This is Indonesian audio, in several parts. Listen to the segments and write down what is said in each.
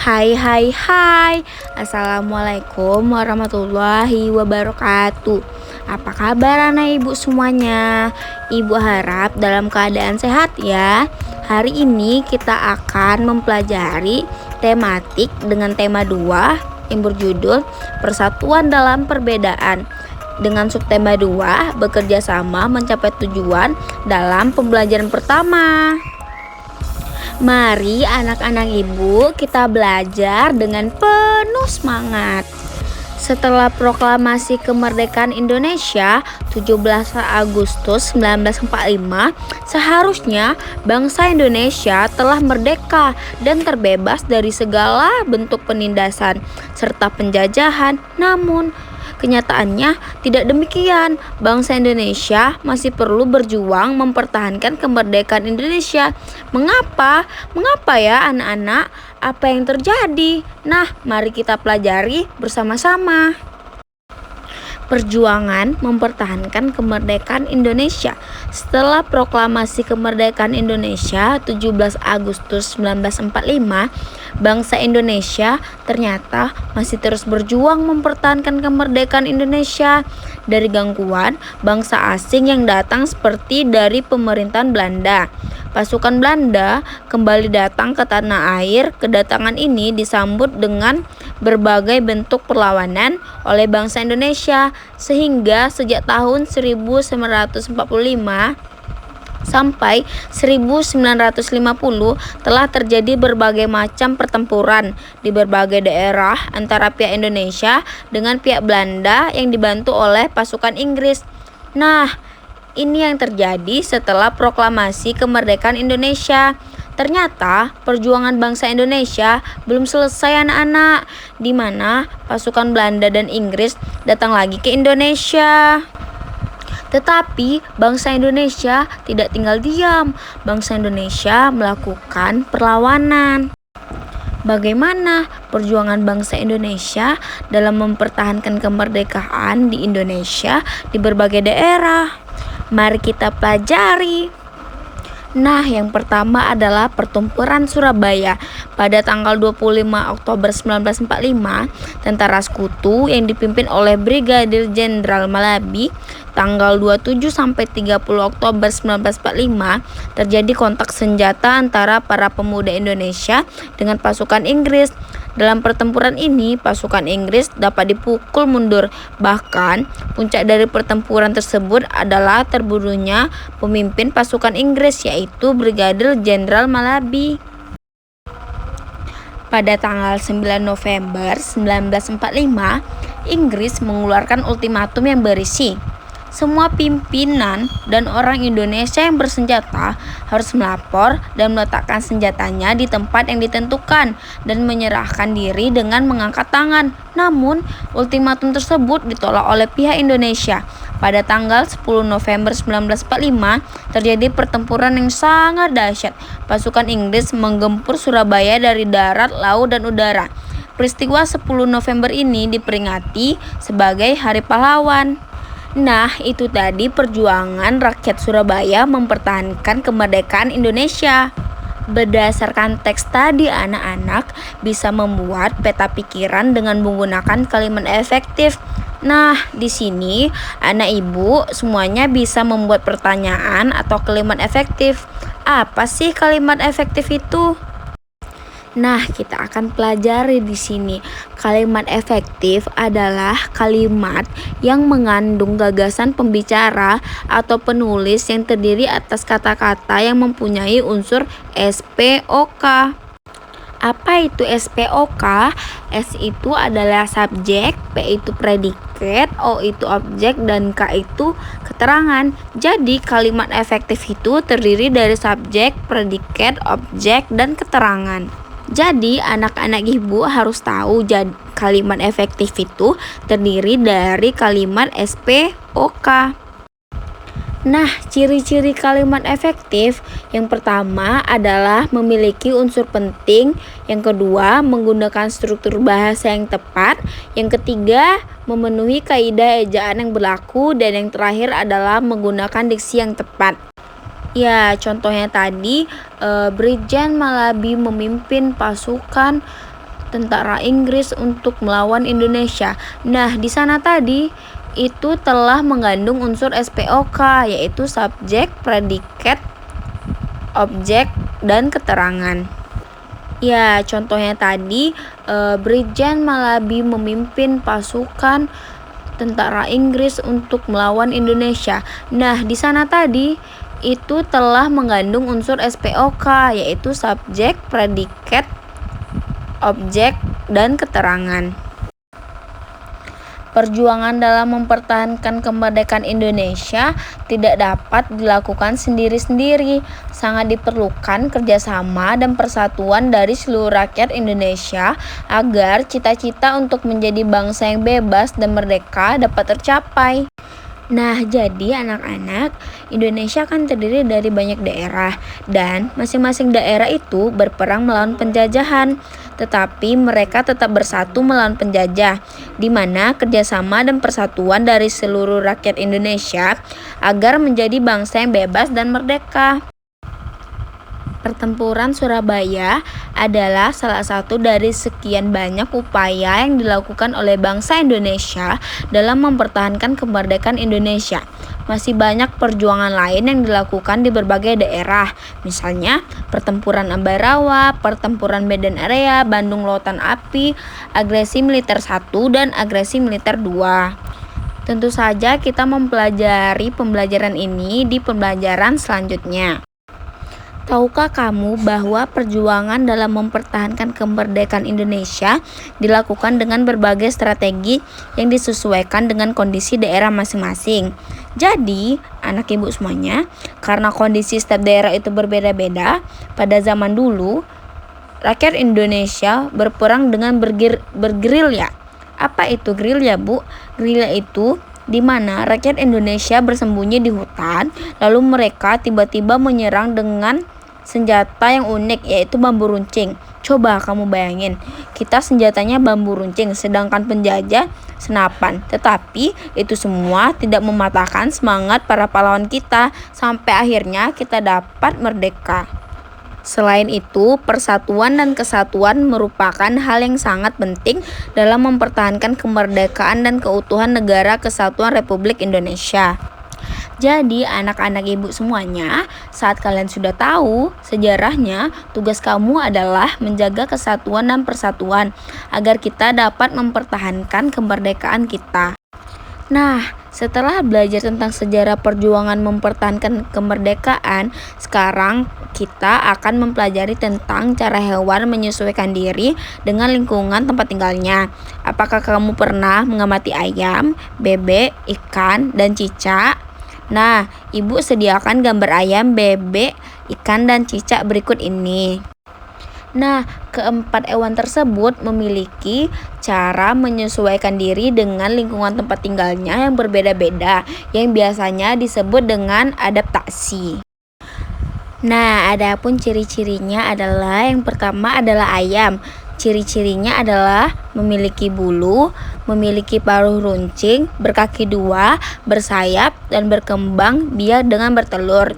Hai hai hai. Assalamualaikum warahmatullahi wabarakatuh. Apa kabar anak ibu semuanya? Ibu harap dalam keadaan sehat ya. Hari ini kita akan mempelajari tematik dengan tema 2 yang berjudul Persatuan dalam Perbedaan. Dengan subtema 2, bekerja sama mencapai tujuan dalam pembelajaran pertama. Mari anak-anak ibu kita belajar dengan penuh semangat. Setelah proklamasi kemerdekaan Indonesia 17 Agustus 1945, seharusnya bangsa Indonesia telah merdeka dan terbebas dari segala bentuk penindasan serta penjajahan. Namun kenyataannya tidak demikian. Bangsa Indonesia masih perlu berjuang mempertahankan kemerdekaan Indonesia. Mengapa? Mengapa ya anak-anak? Apa yang terjadi? Nah, mari kita pelajari bersama-sama. Perjuangan mempertahankan kemerdekaan Indonesia. Setelah proklamasi kemerdekaan Indonesia 17 Agustus 1945, bangsa Indonesia ternyata masih terus berjuang mempertahankan kemerdekaan Indonesia dari gangguan bangsa asing yang datang seperti dari pemerintahan Belanda. Pasukan Belanda kembali datang ke tanah air. Kedatangan ini disambut dengan berbagai bentuk perlawanan oleh bangsa Indonesia, sehingga sejak tahun 1945 sampai 1950 telah terjadi berbagai macam pertempuran di berbagai daerah antara pihak Indonesia dengan pihak Belanda yang dibantu oleh pasukan Inggris. Nah, ini yang terjadi setelah proklamasi kemerdekaan Indonesia. Ternyata perjuangan bangsa Indonesia belum selesai anak-anak, di mana pasukan Belanda dan Inggris datang lagi ke Indonesia. Tetapi bangsa Indonesia tidak tinggal diam. Bangsa Indonesia melakukan perlawanan. Bagaimana perjuangan bangsa Indonesia dalam mempertahankan kemerdekaan di Indonesia di berbagai daerah? Mari kita pelajari. Nah, yang pertama adalah pertempuran Surabaya. Pada tanggal 25 Oktober 1945, tentara sekutu yang dipimpin oleh Brigadir Jenderal Malabi, tanggal 27 sampai 30 Oktober 1945, terjadi kontak senjata antara para pemuda Indonesia dengan pasukan Inggris. Dalam pertempuran ini, pasukan Inggris dapat dipukul mundur. Bahkan, puncak dari pertempuran tersebut adalah terbunuhnya pemimpin pasukan Inggris, yaitu Brigadir Jenderal Malabi. Pada tanggal 9 November 1945, Inggris mengeluarkan ultimatum yang berisi, semua pimpinan dan orang Indonesia yang bersenjata harus melapor dan meletakkan senjatanya di tempat yang ditentukan dan menyerahkan diri dengan mengangkat tangan. Namun, ultimatum tersebut ditolak oleh pihak Indonesia. Pada tanggal 10 November 1945, terjadi pertempuran yang sangat dahsyat. Pasukan Inggris menggempur Surabaya dari darat, laut, dan udara. Peristiwa 10 November ini diperingati sebagai Hari Pahlawan. Nah, itu tadi perjuangan rakyat Surabaya mempertahankan kemerdekaan Indonesia. Berdasarkan teks tadi, anak-anak bisa membuat peta pikiran dengan menggunakan kalimat efektif. Nah, di sini anak ibu semuanya bisa membuat pertanyaan atau kalimat efektif. Apa sih kalimat efektif itu? Nah, kita akan pelajari di sini. Kalimat efektif adalah kalimat yang mengandung gagasan pembicara atau penulis yang terdiri atas kata-kata yang mempunyai unsur SPOK. Apa itu SPOK? S itu adalah subjek, P itu predikat, O itu objek, dan K itu keterangan. Jadi kalimat efektif itu terdiri dari subjek, predikat, objek, dan keterangan. Jadi anak-anak ibu harus tahu kalimat efektif itu terdiri dari kalimat SPOK. Nah, ciri-ciri kalimat efektif yang pertama adalah memiliki unsur penting, yang kedua menggunakan struktur bahasa yang tepat, yang ketiga memenuhi kaidah ejaan yang berlaku, dan yang terakhir adalah menggunakan diksi yang tepat. Ya, contohnya tadi Brigjen Malabi memimpin pasukan tentara Inggris untuk melawan Indonesia. Nah, di sana tadi itu telah mengandung unsur SPOK, yaitu subjek, predikat, objek, dan keterangan. Ya, contohnya tadi Brigjen Malabi memimpin pasukan tentara Inggris untuk melawan Indonesia. Nah, di sana tadi itu telah mengandung unsur SPOK, yaitu subjek, predikat, objek, dan keterangan. Perjuangan dalam mempertahankan kemerdekaan Indonesia tidak dapat dilakukan sendiri-sendiri. Sangat diperlukan kerjasama dan persatuan dari seluruh rakyat Indonesia agar cita-cita untuk menjadi bangsa yang bebas dan merdeka dapat tercapai. Nah, jadi anak-anak, Indonesia kan terdiri dari banyak daerah dan masing-masing daerah itu berperang melawan penjajahan. Tetapi mereka tetap bersatu melawan penjajah, di mana kerjasama dan persatuan dari seluruh rakyat Indonesia agar menjadi bangsa yang bebas dan merdeka. Pertempuran Surabaya adalah salah satu dari sekian banyak upaya yang dilakukan oleh bangsa Indonesia dalam mempertahankan kemerdekaan Indonesia. Masih banyak perjuangan lain yang dilakukan di berbagai daerah, misalnya Pertempuran Ambarawa, Pertempuran Medan Area, Bandung Lautan Api, Agresi Militer 1, dan Agresi Militer 2. Tentu saja kita mempelajari pembelajaran ini di pembelajaran selanjutnya. Tahukah kamu bahwa perjuangan dalam mempertahankan kemerdekaan Indonesia dilakukan dengan berbagai strategi yang disesuaikan dengan kondisi daerah masing-masing? Jadi, anak ibu semuanya, karena kondisi setiap daerah itu berbeda-beda, pada zaman dulu, rakyat Indonesia berperang dengan bergerilya. Apa itu gerilya, Bu? Gerilya itu di mana rakyat Indonesia bersembunyi di hutan, lalu mereka tiba-tiba menyerang dengan senjata yang unik, yaitu bambu runcing. Coba kamu bayangin, kita senjatanya bambu runcing, sedangkan penjajah senapan. Tetapi itu semua tidak mematahkan semangat para pahlawan kita sampai akhirnya kita dapat merdeka. Selain itu, persatuan dan kesatuan merupakan hal yang sangat penting dalam mempertahankan kemerdekaan dan keutuhan Negara Kesatuan Republik Indonesia. Jadi anak-anak ibu semuanya, saat kalian sudah tahu sejarahnya, tugas kamu adalah menjaga kesatuan dan persatuan agar kita dapat mempertahankan kemerdekaan kita. Nah, setelah belajar tentang sejarah perjuangan mempertahankan kemerdekaan, sekarang kita akan mempelajari tentang cara hewan menyesuaikan diri dengan lingkungan tempat tinggalnya. Apakah kamu pernah mengamati ayam, bebek, ikan, dan cicak? Nah, ibu sediakan gambar ayam, bebek, ikan, dan cicak berikut ini. Nah, keempat hewan tersebut memiliki cara menyesuaikan diri dengan lingkungan tempat tinggalnya yang berbeda-beda, yang biasanya disebut dengan adaptasi. Nah, adapun ciri-cirinya adalah yang pertama adalah ayam. Ciri-cirinya adalah memiliki bulu, memiliki paruh runcing, berkaki dua, bersayap, dan berkembang biak dengan bertelur.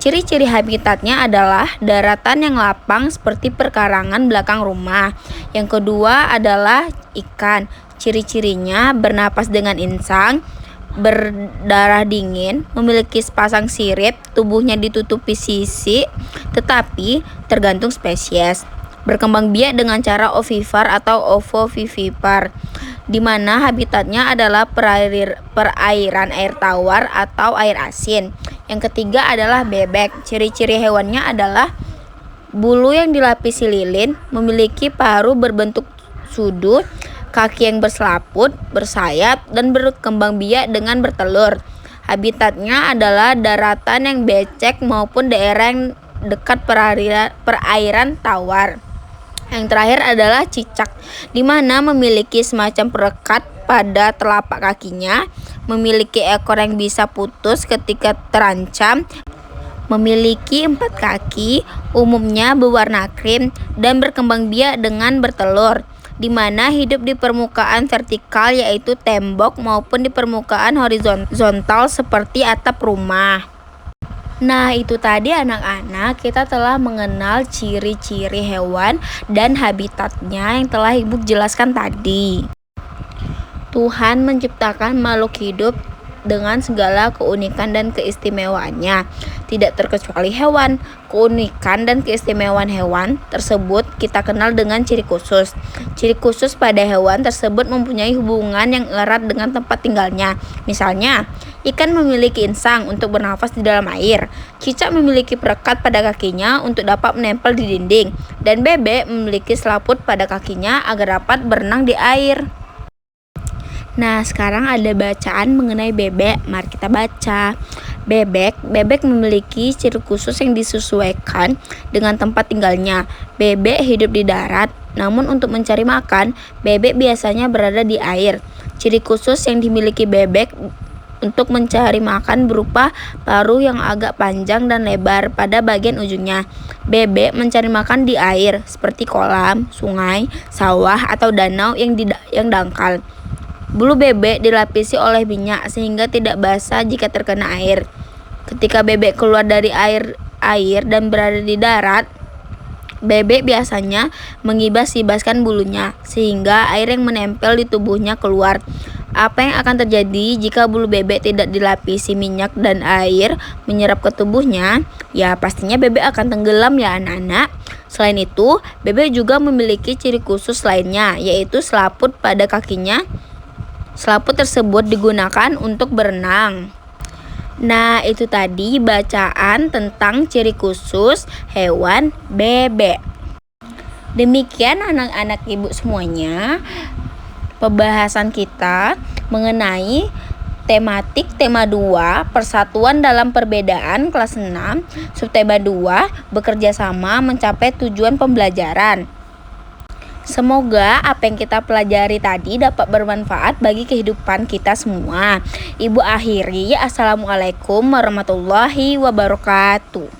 Ciri-ciri habitatnya adalah daratan yang lapang seperti perkarangan belakang rumah. Yang kedua adalah ikan. Ciri-cirinya bernapas dengan insang, berdarah dingin, memiliki sepasang sirip, tubuhnya ditutupi sisi, tetapi tergantung spesies. Berkembang biak dengan cara ovipar atau ovovivipar, di mana habitatnya adalah perairan air tawar atau air asin. Yang ketiga adalah bebek. Ciri-ciri hewannya adalah bulu yang dilapisi lilin, memiliki paruh berbentuk sudut, kaki yang berselaput, bersayap, dan berkembang biak dengan bertelur. Habitatnya adalah daratan yang becek maupun daerah yang dekat perairan tawar. Yang terakhir adalah cicak, di mana memiliki semacam perekat pada telapak kakinya, memiliki ekor yang bisa putus ketika terancam, memiliki 4 kaki, umumnya berwarna krim, dan berkembang biak dengan bertelur, di mana hidup di permukaan vertikal yaitu tembok maupun di permukaan horizontal seperti atap rumah. Nah, itu tadi anak-anak, kita telah mengenal ciri-ciri hewan dan habitatnya yang telah Ibu jelaskan tadi. Tuhan menciptakan makhluk hidup dengan segala keunikan dan keistimewaannya, tidak terkecuali hewan. Keunikan dan keistimewaan hewan tersebut kita kenal dengan ciri khusus. Ciri khusus pada hewan tersebut mempunyai hubungan yang erat dengan tempat tinggalnya. Misalnya, ikan memiliki insang untuk bernafas di dalam air, cicak memiliki perekat pada kakinya untuk dapat menempel di dinding, dan bebek memiliki selaput pada kakinya agar dapat berenang di air. Nah, sekarang ada bacaan mengenai bebek. Mari kita baca. Bebek memiliki ciri khusus yang disesuaikan dengan tempat tinggalnya. Bebek hidup di darat, namun untuk mencari makan, bebek biasanya berada di air. Ciri khusus yang dimiliki bebek untuk mencari makan berupa paruh yang agak panjang dan lebar pada bagian ujungnya. Bebek mencari makan di air, seperti kolam, sungai, sawah, atau danau yang dangkal. Bulu bebek dilapisi oleh minyak sehingga tidak basah jika terkena air. Ketika bebek keluar dari air dan berada di darat, bebek biasanya mengibas-ibaskan bulunya sehingga air yang menempel di tubuhnya keluar. Apa yang akan terjadi jika bulu bebek tidak dilapisi minyak dan air menyerap ke tubuhnya? Ya, pastinya bebek akan tenggelam ya anak-anak. Selain itu, bebek juga memiliki ciri khusus lainnya, yaitu selaput pada kakinya. Selaput tersebut digunakan untuk berenang. Nah, itu tadi bacaan tentang ciri khusus hewan bebek. Demikian anak-anak Ibu semuanya, pembahasan kita mengenai tema 2, persatuan dalam perbedaan, kelas 6, subtema 2, bekerja sama mencapai tujuan pembelajaran. Semoga apa yang kita pelajari tadi dapat bermanfaat bagi kehidupan kita semua. Ibu akhiri, Assalamualaikum warahmatullahi wabarakatuh.